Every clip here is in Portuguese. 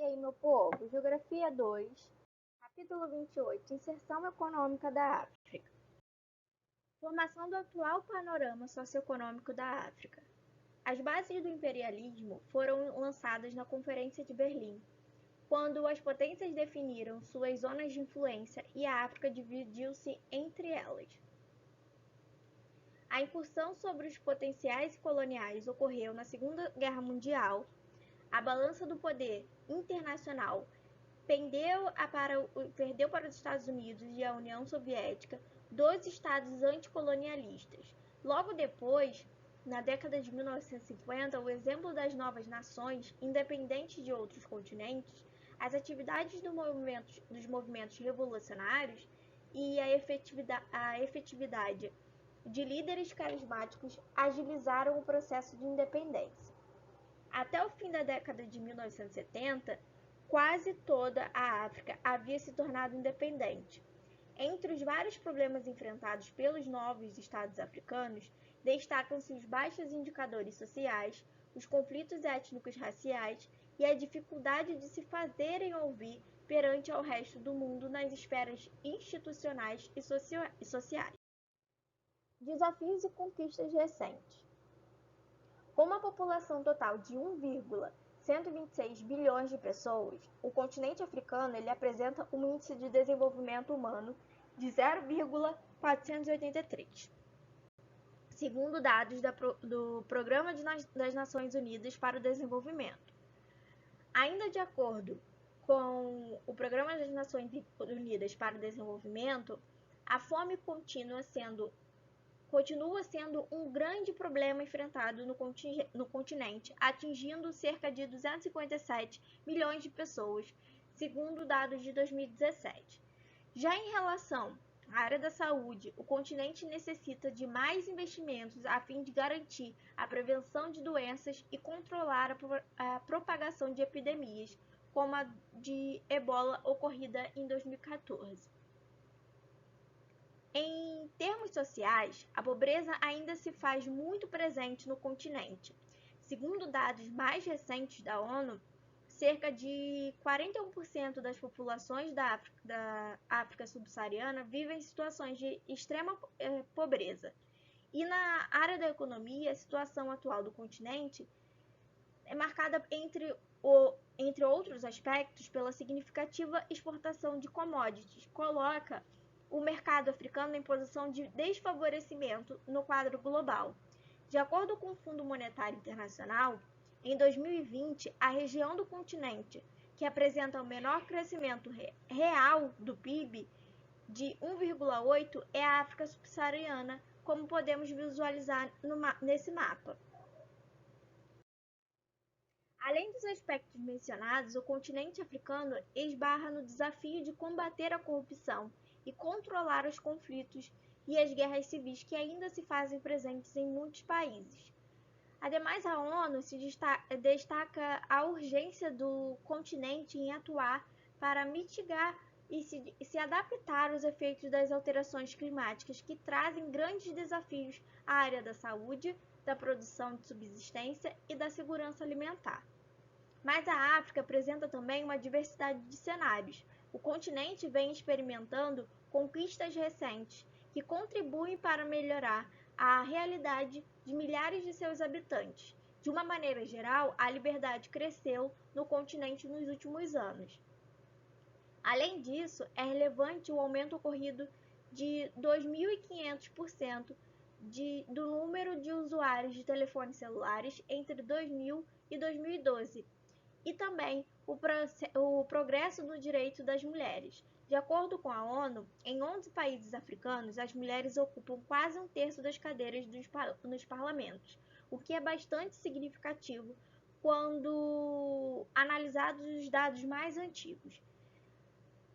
aí, meu povo, Geografia 2, capítulo 28, Inserção Econômica da África. Formação do atual panorama socioeconômico da África. As bases do imperialismo foram lançadas na Conferência de Berlim, quando as potências definiram suas zonas de influência e a África dividiu-se entre elas. A incursão sobre os potenciais coloniais ocorreu na Segunda Guerra Mundial. A balança do poder internacional perdeu para os Estados Unidos e a União Soviética, dois estados anticolonialistas. Logo depois, na década de 1950, o exemplo das novas nações, independentes de outros continentes, as atividades dos movimentos revolucionários e a efetividade de líderes carismáticos agilizaram o processo de independência. Até o fim da década de 1970, quase toda a África havia se tornado independente. Entre os vários problemas enfrentados pelos novos estados africanos, destacam-se os baixos indicadores sociais, os conflitos étnicos raciais e a dificuldade de se fazerem ouvir perante ao resto do mundo nas esferas institucionais e sociais. Desafios e conquistas recentes. Com uma população total de 1,126 bilhões de pessoas, o continente africano apresenta um índice de desenvolvimento humano de 0,483, segundo dados do Programa das Nações Unidas para o Desenvolvimento. Ainda de acordo com o Programa das Nações Unidas para o Desenvolvimento, a fome continua sendo um grande problema enfrentado no continente, atingindo cerca de 257 milhões de pessoas, segundo dados de 2017. Já em relação à área da saúde, o continente necessita de mais investimentos a fim de garantir a prevenção de doenças e controlar a propagação de epidemias, como a de Ebola ocorrida em 2014. Em termos sociais, a pobreza ainda se faz muito presente no continente. Segundo dados mais recentes da ONU, cerca de 41% das populações da África subsaariana vivem em situações de extrema pobreza. E na área da economia, a situação atual do continente é marcada, entre outros aspectos, pela significativa exportação de commodities, coloca o mercado africano em posição de desfavorecimento no quadro global. De acordo com o Fundo Monetário Internacional, em 2020, a região do continente que apresenta o menor crescimento real do PIB, de 1,8%, é a África subsaariana, como podemos visualizar nesse mapa. Além dos aspectos mencionados, o continente africano esbarra no desafio de combater a corrupção e controlar os conflitos e as guerras civis que ainda se fazem presentes em muitos países. Ademais, a ONU destaca a urgência do continente em atuar para mitigar e se adaptar aos efeitos das alterações climáticas, que trazem grandes desafios à área da saúde, da produção de subsistência e da segurança alimentar. Mas a África apresenta também uma diversidade de cenários. O continente vem experimentando conquistas recentes que contribuem para melhorar a realidade de milhares de seus habitantes. De uma maneira geral, a liberdade cresceu no continente nos últimos anos. Além disso, é relevante o aumento ocorrido de 2.500% do número de usuários de telefones celulares entre 2000 e 2012, e também o progresso no direito das mulheres. De acordo com a ONU, em 11 países africanos, as mulheres ocupam quase um terço das cadeiras nos parlamentos, o que é bastante significativo quando analisados os dados mais antigos.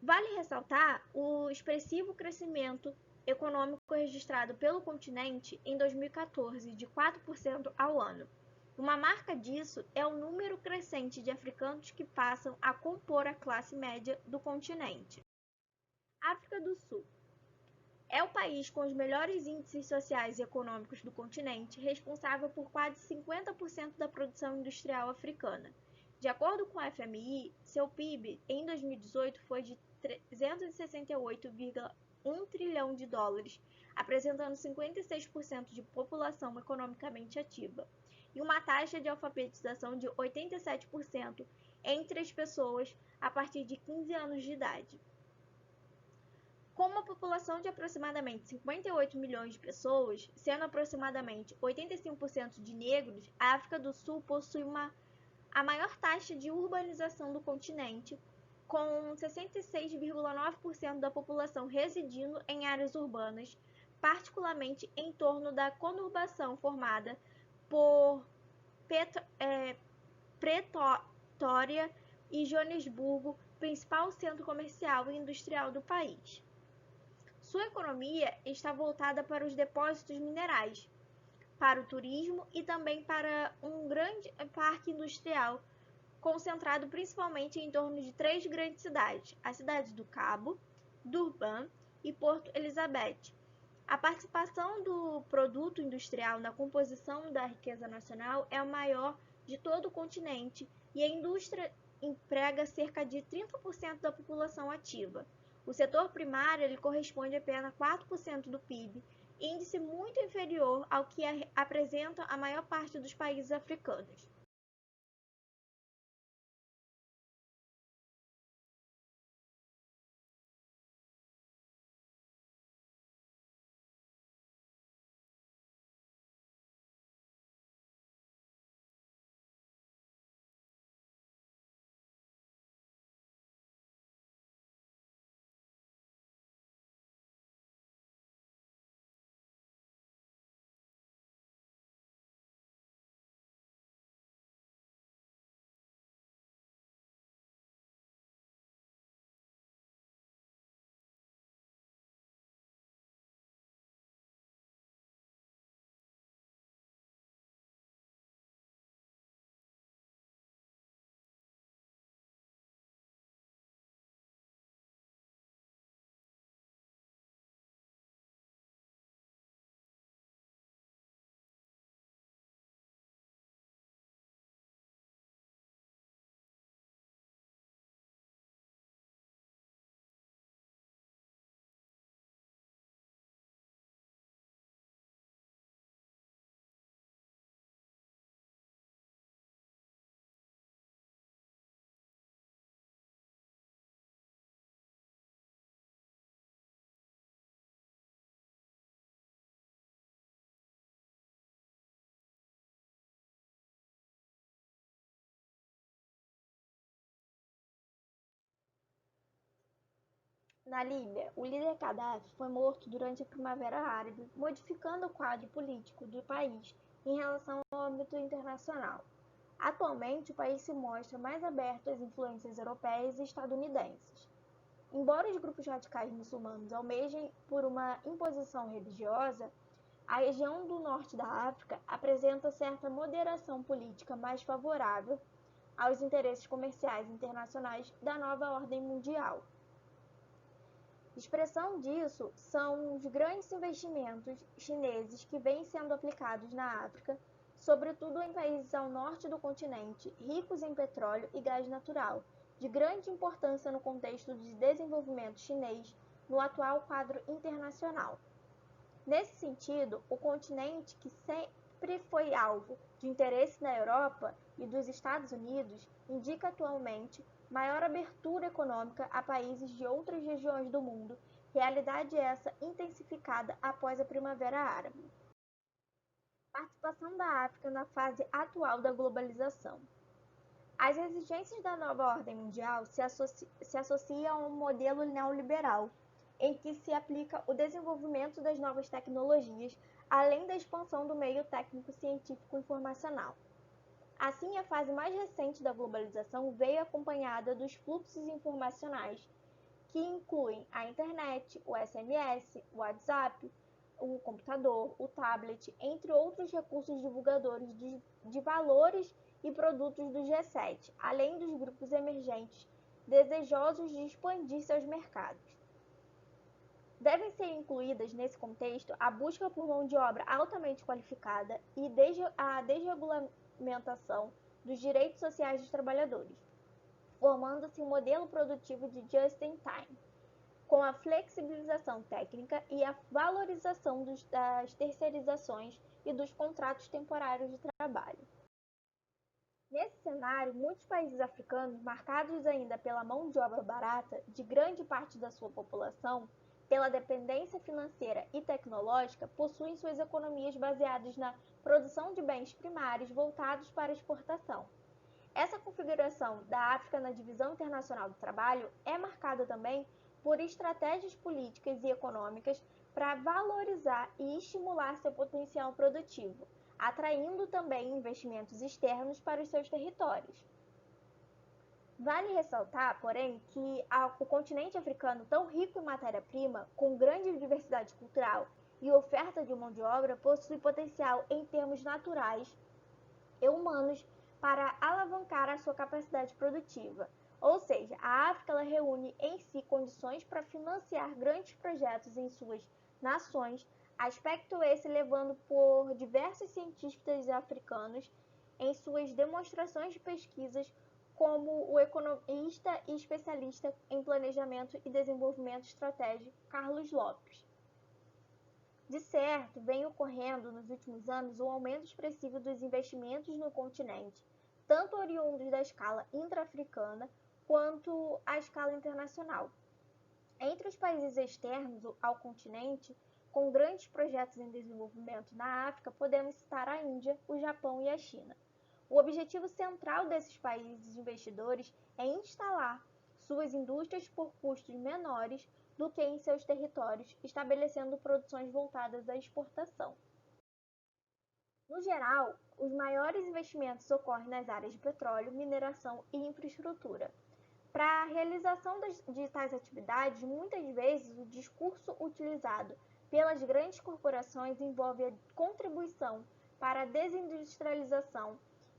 Vale ressaltar o expressivo crescimento econômico registrado pelo continente em 2014, de 4% ao ano. Uma marca disso é o número crescente de africanos que passam a compor a classe média do continente. África do Sul é o país com os melhores índices sociais e econômicos do continente, responsável por quase 50% da produção industrial africana. De acordo com a FMI, seu PIB em 2018 foi de 368,1 trilhão de dólares, apresentando 56% de população economicamente ativa e uma taxa de alfabetização de 87% entre as pessoas a partir de 15 anos de idade. Com uma população de aproximadamente 58 milhões de pessoas, sendo aproximadamente 85% de negros, a África do Sul possui a maior taxa de urbanização do continente, com 66,9% da população residindo em áreas urbanas, particularmente em torno da conurbação formada por Pretória e Joanesburgo, principal centro comercial e industrial do país. Sua economia está voltada para os depósitos minerais, para o turismo e também para um grande parque industrial, concentrado principalmente em torno de 3 grandes cidades, a cidade do Cabo, Durban e Porto Elizabeth. A participação do produto industrial na composição da riqueza nacional é a maior de todo o continente e a indústria emprega cerca de 30% da população ativa. O setor primário ele corresponde a apenas 4% do PIB, índice muito inferior ao que apresenta a maior parte dos países africanos. Na Líbia, o líder Gaddafi foi morto durante a Primavera Árabe, modificando o quadro político do país em relação ao âmbito internacional. Atualmente, o país se mostra mais aberto às influências europeias e estadunidenses. Embora os grupos radicais muçulmanos almejem por uma imposição religiosa, a região do norte da África apresenta certa moderação política mais favorável aos interesses comerciais internacionais da nova ordem mundial. Expressão disso são os grandes investimentos chineses que vêm sendo aplicados na África, sobretudo em países ao norte do continente, ricos em petróleo e gás natural, de grande importância no contexto de desenvolvimento chinês no atual quadro internacional. Nesse sentido, o continente, que sempre foi alvo de interesse da Europa e dos Estados Unidos, indica atualmente maior abertura econômica a países de outras regiões do mundo, realidade essa intensificada após a Primavera Árabe. Participação da África na fase atual da globalização. As exigências da nova ordem mundial se associam a um modelo neoliberal, em que se aplica o desenvolvimento das novas tecnologias, além da expansão do meio técnico-científico-informacional. Assim, a fase mais recente da globalização veio acompanhada dos fluxos informacionais, que incluem a internet, o SMS, o WhatsApp, o computador, o tablet, entre outros recursos divulgadores de valores e produtos do G7, além dos grupos emergentes desejosos de expandir seus mercados. Devem ser incluídas nesse contexto a busca por mão de obra altamente qualificada e a desregulamentação dos direitos sociais dos trabalhadores, formando-se um modelo produtivo de just-in-time, com a flexibilização técnica e a valorização das terceirizações e dos contratos temporários de trabalho. Nesse cenário, muitos países africanos, marcados ainda pela mão de obra barata de grande parte da sua população, pela dependência financeira e tecnológica, possuem suas economias baseadas na produção de bens primários voltados para a exportação. Essa configuração da África na divisão internacional do trabalho é marcada também por estratégias políticas e econômicas para valorizar e estimular seu potencial produtivo, atraindo também investimentos externos para os seus territórios. Vale ressaltar, porém, que o continente africano, tão rico em matéria-prima, com grande diversidade cultural e oferta de mão de obra, possui potencial em termos naturais e humanos para alavancar a sua capacidade produtiva. Ou seja, a África ela reúne em si condições para financiar grandes projetos em suas nações, aspecto esse levando por diversos cientistas africanos em suas demonstrações de pesquisas, como o economista e especialista em planejamento e desenvolvimento estratégico Carlos Lopes. De certo, vem ocorrendo nos últimos anos um aumento expressivo dos investimentos no continente, tanto oriundos da escala intra-africana quanto à escala internacional. Entre os países externos ao continente, com grandes projetos em desenvolvimento na África, podemos citar a Índia, o Japão e a China. O objetivo central desses países investidores é instalar suas indústrias por custos menores do que em seus territórios, estabelecendo produções voltadas à exportação. No geral, os maiores investimentos ocorrem nas áreas de petróleo, mineração e infraestrutura. Para a realização de tais atividades, muitas vezes o discurso utilizado pelas grandes corporações envolve a contribuição para a desindustrialização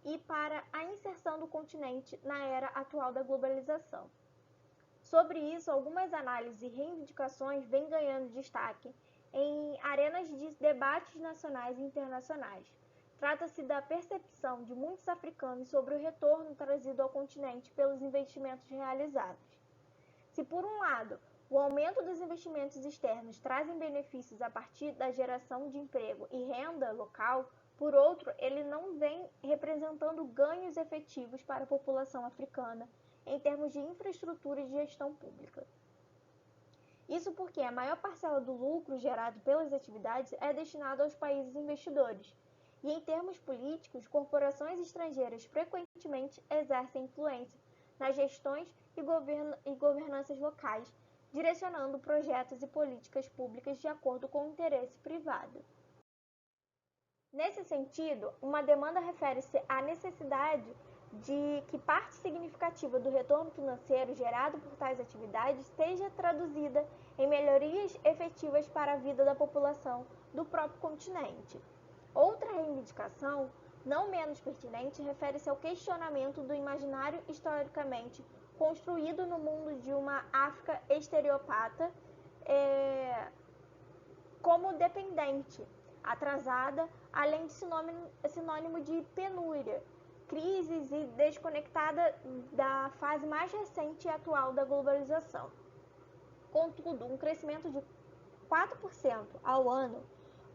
e para a inserção do continente na era atual da globalização. Sobre isso, algumas análises e reivindicações vêm ganhando destaque em arenas de debates nacionais e internacionais. Trata-se da percepção de muitos africanos sobre o retorno trazido ao continente pelos investimentos realizados. Se, por um lado, o aumento dos investimentos externos trazem benefícios a partir da geração de emprego e renda local, por outro, ele não vem representando ganhos efetivos para a população africana em termos de infraestrutura e gestão pública. Isso porque a maior parcela do lucro gerado pelas atividades é destinado aos países investidores, e em termos políticos, corporações estrangeiras frequentemente exercem influência nas gestões e governanças locais, direcionando projetos e políticas públicas de acordo com o interesse privado. Nesse sentido, uma demanda refere-se à necessidade de que parte significativa do retorno financeiro gerado por tais atividades seja traduzida em melhorias efetivas para a vida da população do próprio continente. Outra reivindicação, não menos pertinente, refere-se ao questionamento do imaginário historicamente construído no mundo de uma África estereopata como dependente, atrasada, além de sinônimo de penúria, crises e desconectada da fase mais recente e atual da globalização. Contudo, um crescimento de 4% ao ano,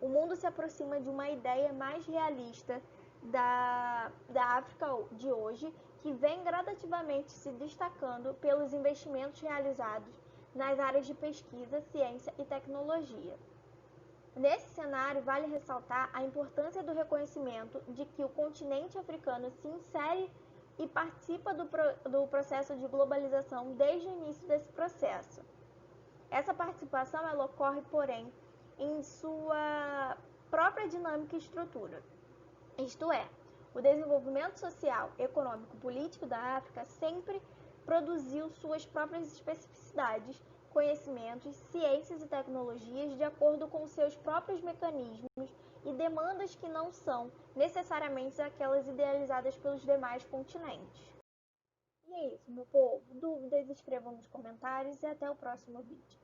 o mundo se aproxima de uma ideia mais realista da África de hoje, que vem gradativamente se destacando pelos investimentos realizados nas áreas de pesquisa, ciência e tecnologia. Nesse cenário, vale ressaltar a importância do reconhecimento de que o continente africano se insere e participa do processo de globalização desde o início desse processo. Essa participação ela ocorre, porém, em sua própria dinâmica e estrutura. Isto é, o desenvolvimento social, econômico e político da África sempre produziu suas próprias especificidades, conhecimentos, ciências e tecnologias de acordo com seus próprios mecanismos e demandas que não são necessariamente aquelas idealizadas pelos demais continentes. E é isso, meu povo. Dúvidas, escrevam nos comentários e até o próximo vídeo.